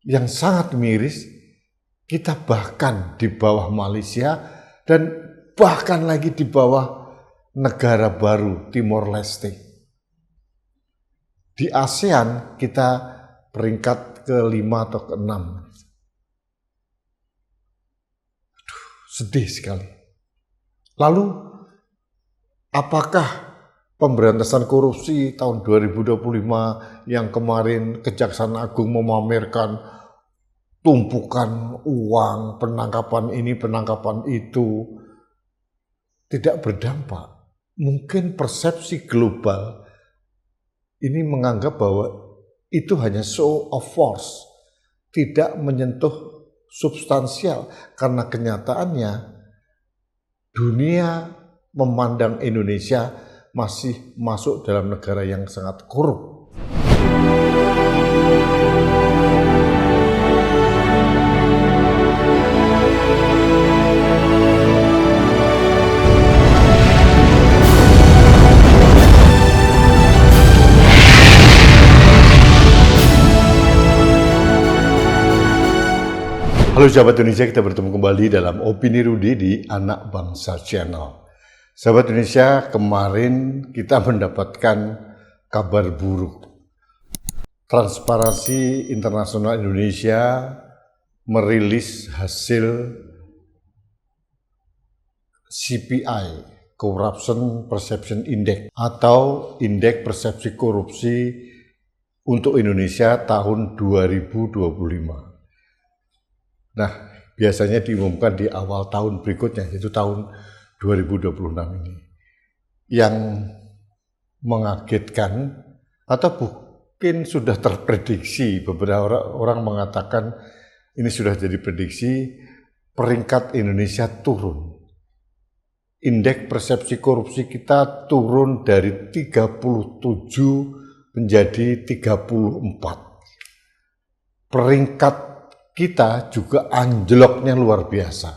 Yang sangat miris, kita bahkan di bawah Malaysia dan bahkan lagi di bawah negara baru Timor Leste. Di ASEAN kita peringkat ke-5 atau ke-6. Sedih sekali. Lalu, apakah pemberantasan korupsi tahun 2025 yang kemarin Kejaksaan Agung memamerkan tumpukan uang, penangkapan ini, penangkapan itu, tidak berdampak? Mungkin persepsi global ini menganggap bahwa itu hanya show of force, tidak menyentuh substansial, karena kenyataannya dunia memandang Indonesia masih masuk dalam negara yang sangat korup. Halo sahabat Indonesia, kita bertemu kembali dalam Opini Rudy di Anak Bangsa Channel. Sahabat Indonesia, kemarin kita mendapatkan kabar buruk. Transparansi Internasional Indonesia merilis hasil CPI, Corruption Perception Index, atau Indeks Persepsi Korupsi untuk Indonesia tahun 2025. Nah, biasanya diumumkan di awal tahun berikutnya, yaitu tahun 2026 ini. Yang mengagetkan, atau mungkin sudah terprediksi, beberapa orang mengatakan ini sudah jadi prediksi, peringkat Indonesia turun. Indeks persepsi korupsi kita turun dari 37 menjadi 34. Peringkat kita juga anjloknya luar biasa.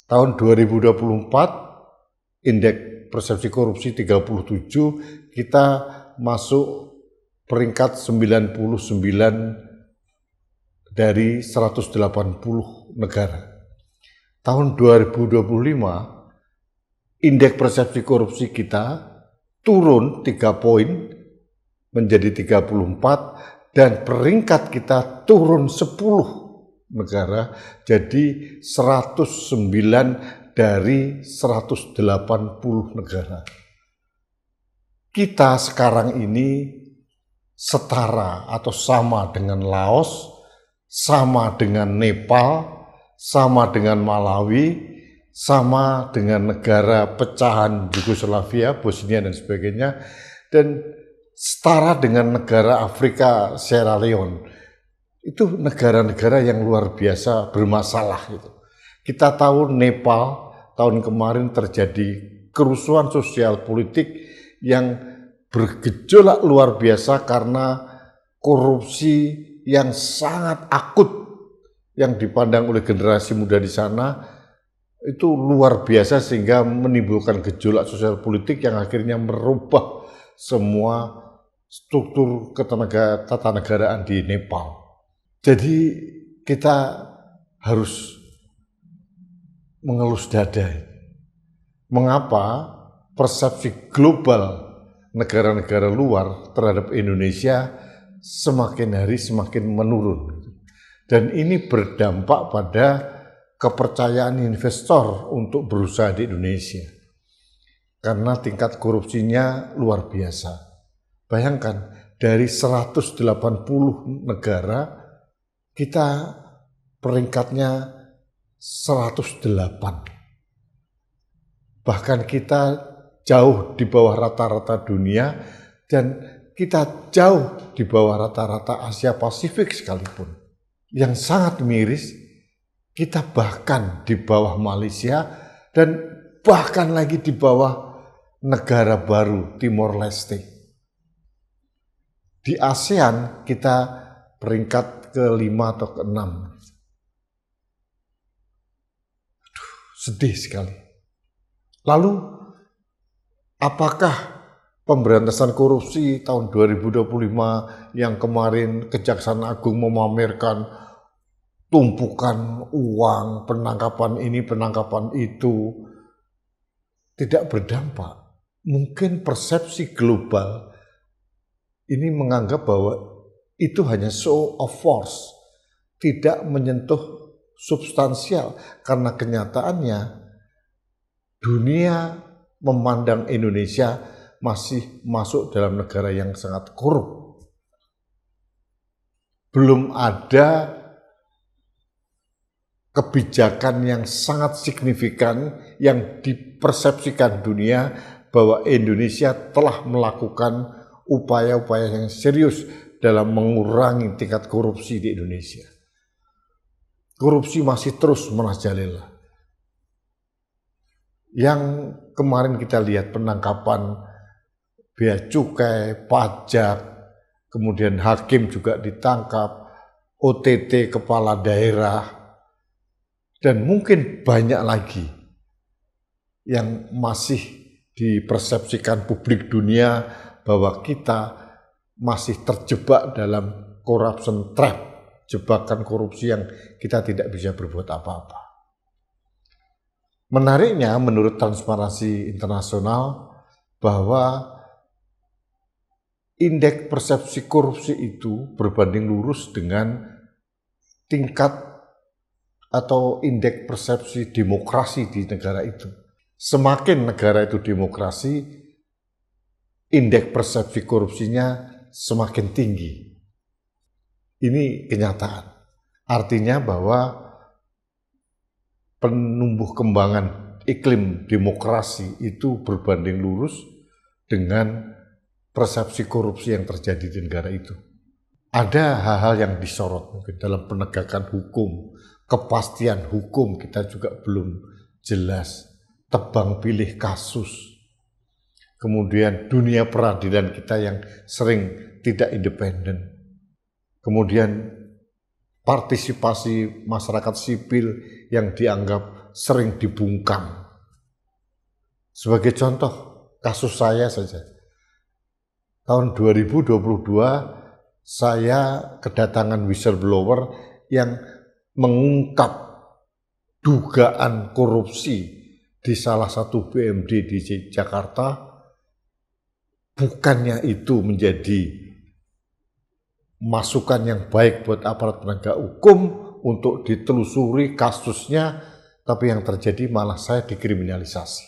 Tahun 2024, indeks persepsi korupsi 37, kita masuk peringkat 99 dari 180 negara. Tahun 2025, indeks persepsi korupsi kita turun 3 poin menjadi 34, dan peringkat kita turun 10 negara, jadi 109 dari 180 negara. Kita sekarang ini setara atau sama dengan Laos, sama dengan Nepal, sama dengan Malawi, sama dengan negara pecahan Yugoslavia, Bosnia dan sebagainya, dan setara dengan negara Afrika, Sierra Leone. Itu negara-negara yang luar biasa bermasalah itu. Kita tahu Nepal tahun kemarin terjadi kerusuhan sosial politik yang bergejolak luar biasa karena korupsi yang sangat akut yang dipandang oleh generasi muda di sana. Itu luar biasa sehingga menimbulkan gejolak sosial politik yang akhirnya merubah semua struktur ketatanegaraan di Nepal. Jadi kita harus mengelus dada. Mengapa persepsi global negara-negara luar terhadap Indonesia semakin hari semakin menurun. Dan ini berdampak pada kepercayaan investor untuk berusaha di Indonesia. Karena tingkat korupsinya luar biasa. Bayangkan, dari 180 negara, kita peringkatnya 108. Bahkan kita jauh di bawah rata-rata dunia, dan kita jauh di bawah rata-rata Asia Pasifik sekalipun. Yang sangat miris, kita bahkan di bawah Malaysia, dan bahkan lagi di bawah negara baru Timor Leste. Di ASEAN kita peringkat ke-5 atau ke-6. Sedih sekali. Lalu, apakah pemberantasan korupsi tahun 2025 yang kemarin Kejaksaan Agung memamerkan tumpukan uang, penangkapan ini, penangkapan itu, tidak berdampak. Mungkin persepsi global ini menganggap bahwa itu hanya show of force, tidak menyentuh substansial, karena kenyataannya dunia memandang Indonesia masih masuk dalam negara yang sangat korup. Belum ada kebijakan yang sangat signifikan yang dipersepsikan dunia bahwa Indonesia telah melakukan upaya-upaya yang serius dalam mengurangi tingkat korupsi di Indonesia. Korupsi masih terus merajalela. Yang kemarin kita lihat penangkapan bea cukai, pajak, kemudian hakim juga ditangkap, OTT kepala daerah, dan mungkin banyak lagi yang masih dipersepsikan publik dunia bahwa kita masih terjebak dalam corruption trap, jebakan korupsi yang kita tidak bisa berbuat apa-apa. Menariknya menurut Transparansi Internasional bahwa indeks persepsi korupsi itu berbanding lurus dengan tingkat atau indeks persepsi demokrasi di negara itu. Semakin negara itu demokrasi, indeks persepsi korupsinya semakin tinggi. Ini kenyataan. Artinya bahwa penumbuh kembangan iklim demokrasi itu berbanding lurus dengan persepsi korupsi yang terjadi di negara itu. Ada hal-hal yang disorot mungkin dalam penegakan hukum, kepastian hukum kita juga belum jelas, tebang pilih kasus. Kemudian dunia peradilan kita yang sering tidak independen. Kemudian partisipasi masyarakat sipil yang dianggap sering dibungkam. Sebagai contoh, kasus saya saja. Tahun 2022 saya kedatangan whistleblower yang mengungkap dugaan korupsi di salah satu BUMD di Jakarta. Bukannya itu menjadi masukan yang baik buat aparat penegak hukum untuk ditelusuri kasusnya, tapi yang terjadi malah saya dikriminalisasi.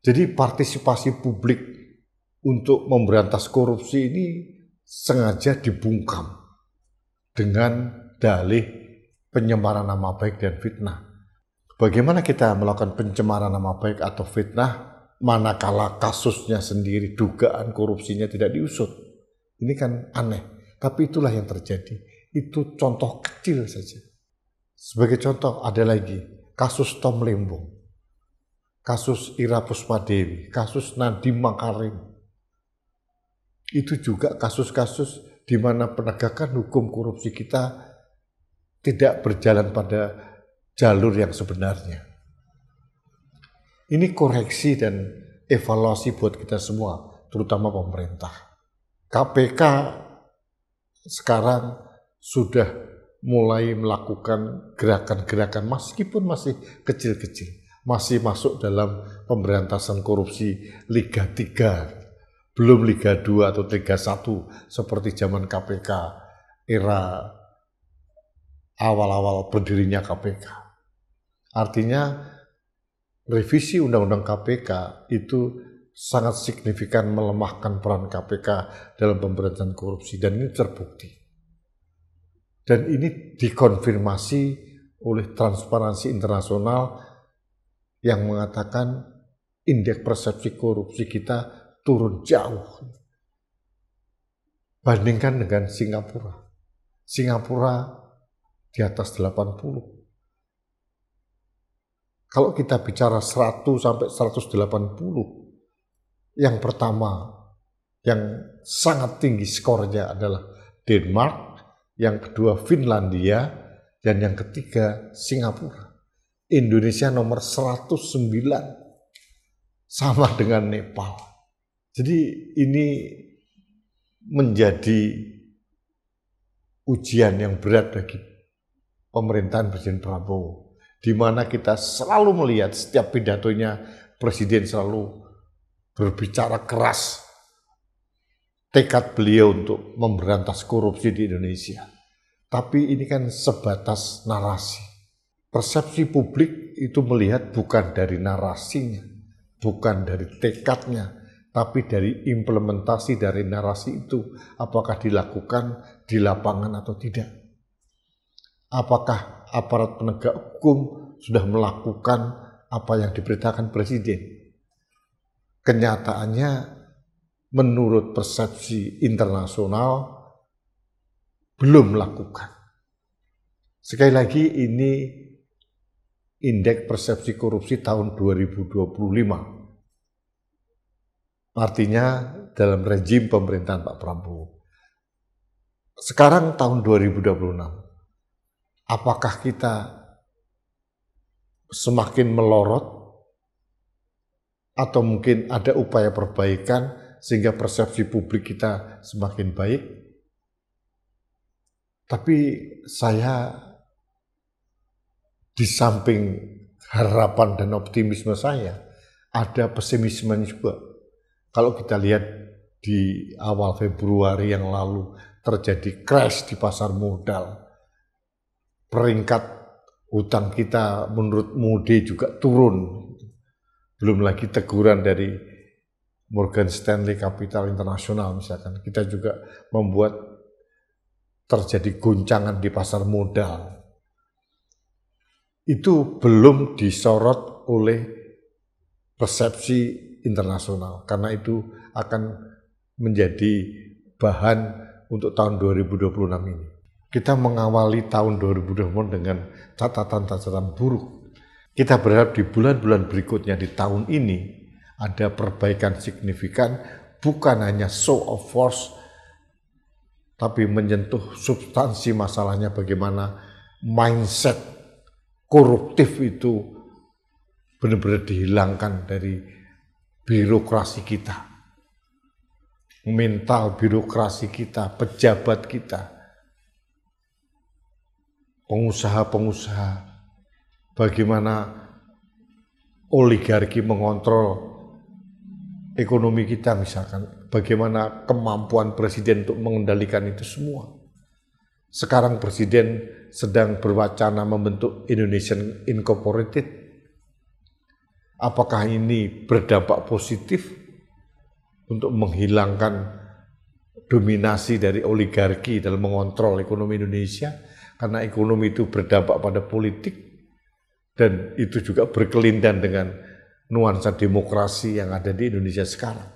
Jadi partisipasi publik untuk memberantas korupsi ini sengaja dibungkam dengan dalih pencemaran nama baik dan fitnah. Bagaimana kita melakukan pencemaran nama baik atau fitnah manakala kasusnya sendiri, dugaan korupsinya tidak diusut? Ini kan aneh, tapi itulah yang terjadi. Itu contoh kecil saja. Sebagai contoh ada lagi kasus Tom Lembong, kasus Ira Puspadewi, kasus Nadiem Makarim. Itu juga kasus-kasus di mana penegakan hukum korupsi kita tidak berjalan pada jalur yang sebenarnya. Ini koreksi dan evaluasi buat kita semua, terutama pemerintah. KPK sekarang sudah mulai melakukan gerakan-gerakan meskipun masih kecil-kecil, masih masuk dalam pemberantasan korupsi Liga 3. Belum Liga 2 atau Liga 1 seperti zaman KPK, era awal-awal berdirinya KPK. Artinya revisi Undang-Undang KPK itu sangat signifikan melemahkan peran KPK dalam pemberantasan korupsi, dan ini terbukti. Dan ini dikonfirmasi oleh Transparansi Internasional yang mengatakan indeks persepsi korupsi kita turun jauh. Bandingkan dengan Singapura. Singapura di atas 80. Kalau kita bicara 100 sampai 180, yang pertama yang sangat tinggi skornya adalah Denmark, yang kedua Finlandia, dan yang ketiga Singapura. Indonesia nomor 109, sama dengan Nepal. Jadi ini menjadi ujian yang berat bagi pemerintahan Presiden Prabowo, di mana kita selalu melihat setiap pidatonya Presiden selalu berbicara keras tekad beliau untuk memberantas korupsi di Indonesia. Tapi ini kan sebatas narasi. Persepsi publik itu melihat bukan dari narasinya, bukan dari tekadnya, tapi dari implementasi dari narasi itu, apakah dilakukan di lapangan atau tidak. Apakah aparat penegak hukum sudah melakukan apa yang diperintahkan Presiden? Kenyataannya, menurut persepsi internasional, belum melakukan. Sekali lagi, ini indeks persepsi korupsi tahun 2025. Artinya dalam rejim pemerintahan Pak Prabowo. Sekarang tahun 2026, apakah kita semakin melorot atau mungkin ada upaya perbaikan sehingga persepsi publik kita semakin baik? Tapi saya di samping harapan dan optimisme saya, ada pesimisme juga. Kalau kita lihat di awal Februari yang lalu terjadi crash di pasar modal, peringkat hutang kita menurut Moody's juga turun. Belum lagi teguran dari Morgan Stanley Capital International misalkan, kita juga membuat terjadi goncangan di pasar modal. Itu belum disorot oleh persepsi internasional, karena itu akan menjadi bahan untuk tahun 2026 ini. Kita mengawali tahun 2026 dengan catatan-catatan buruk. Kita berharap di bulan-bulan berikutnya di tahun ini ada perbaikan signifikan, bukan hanya show of force, tapi menyentuh substansi masalahnya, bagaimana mindset koruptif itu benar-benar dihilangkan dari birokrasi kita, mental birokrasi kita, pejabat kita, pengusaha-pengusaha, bagaimana oligarki mengontrol ekonomi kita misalkan, bagaimana kemampuan Presiden untuk mengendalikan itu semua. Sekarang Presiden sedang berwacana membentuk Indonesian Incorporated. Apakah ini berdampak positif untuk menghilangkan dominasi dari oligarki dalam mengontrol ekonomi Indonesia? Karena ekonomi itu berdampak pada politik dan itu juga berkelindan dengan nuansa demokrasi yang ada di Indonesia sekarang.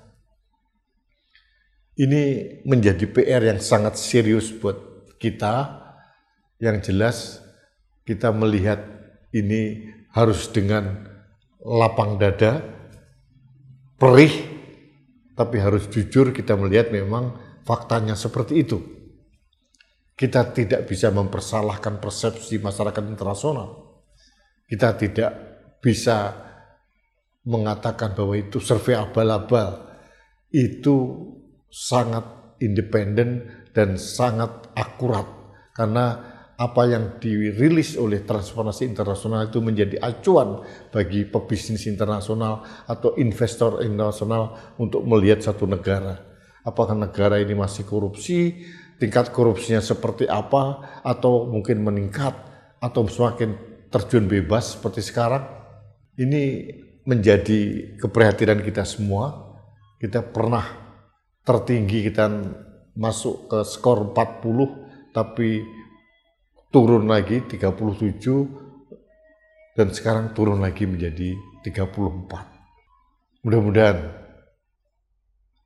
Ini menjadi PR yang sangat serius buat kita. Yang jelas kita melihat ini harus dengan lapang dada, perih, tapi harus jujur kita melihat memang faktanya seperti itu. Kita tidak bisa mempersalahkan persepsi masyarakat internasional. Kita tidak bisa mengatakan bahwa itu survei abal-abal. Itu sangat independen dan sangat akurat, karena apa yang dirilis oleh Transparansi Internasional itu menjadi acuan bagi pebisnis internasional atau investor internasional untuk melihat satu negara. Apakah negara ini masih korupsi, tingkat korupsinya seperti apa, atau mungkin meningkat, atau semakin terjun bebas seperti sekarang. Ini menjadi keprihatinan kita semua. Kita pernah tertinggi, kita masuk ke skor 40, tapi turun lagi 37, dan sekarang turun lagi menjadi 34. Mudah-mudahan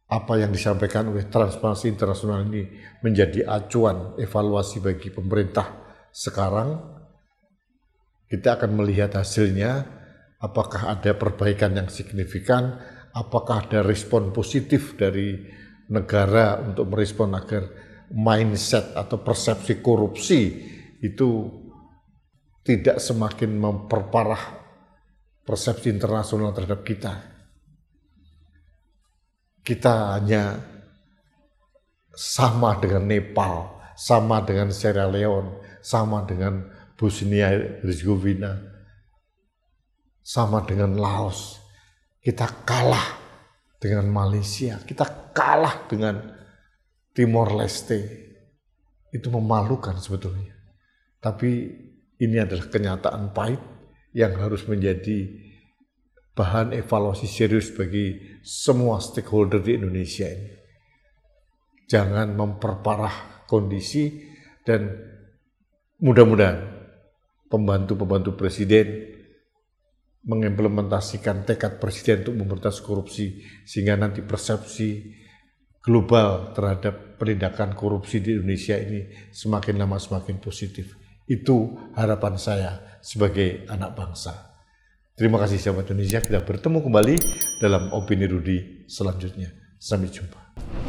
apa yang disampaikan oleh Transparansi Internasional ini menjadi acuan evaluasi bagi pemerintah sekarang. Kita akan melihat hasilnya, apakah ada perbaikan yang signifikan, apakah ada respon positif dari negara untuk merespon agar mindset atau persepsi korupsi itu tidak semakin memperparah persepsi internasional terhadap kita. kita hanya sama dengan Nepal, sama dengan Sierra Leone, sama dengan Bosnia Herzegovina, sama dengan Laos. Kita kalah dengan Malaysia, kita kalah dengan Timor Leste. Itu memalukan sebetulnya. Tapi ini adalah kenyataan pahit yang harus menjadi bahan evaluasi serius bagi semua stakeholder di Indonesia ini. Jangan memperparah kondisi, dan mudah-mudahan pembantu-pembantu presiden mengimplementasikan tekad presiden untuk memberantas korupsi, sehingga nanti persepsi global terhadap penindakan korupsi di Indonesia ini semakin lama semakin positif. Itu harapan saya sebagai anak bangsa. Terima kasih sahabat Indonesia, kita bertemu kembali dalam Opini Rudy selanjutnya. Sampai jumpa.